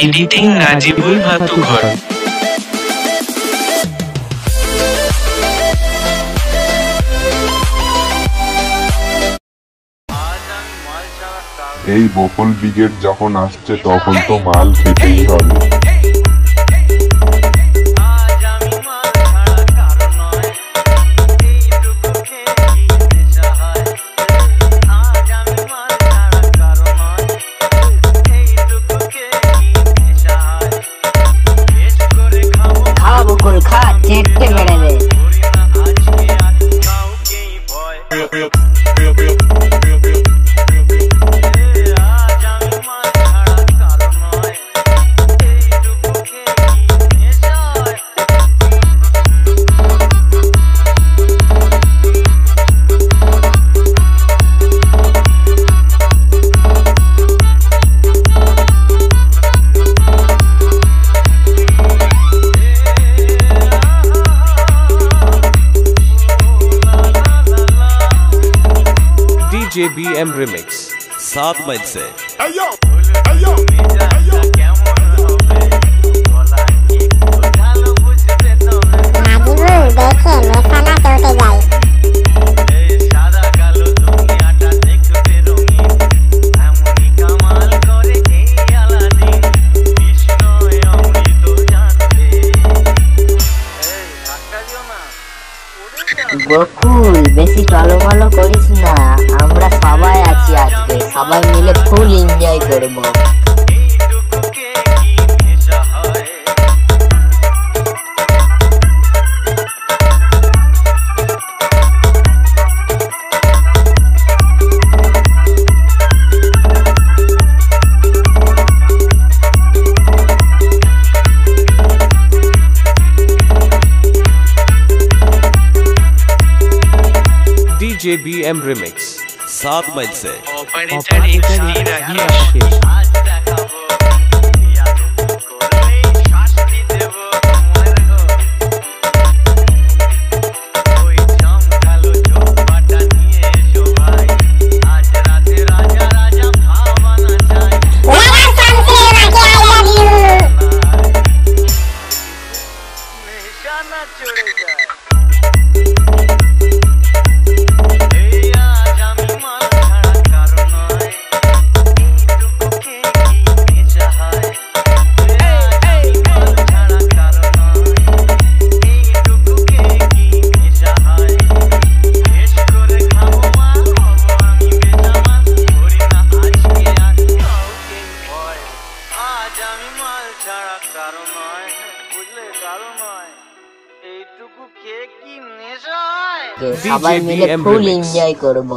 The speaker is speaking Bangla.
এডিটিং নাজিবুল ভাতুঘর। এই বকুল ব্রিগেড যখন আসছে তখন তো মাল খেতেই হবে। JBM Remix 7 माइल से। বকুল বেশি টলমলো করিস না, আমরা সবাই আছি আজকে, সবাই মিলে ফুল এনজয় করব। JBM Remix 7 माइल से। সবাই মিলে ফুল এনজয় করব।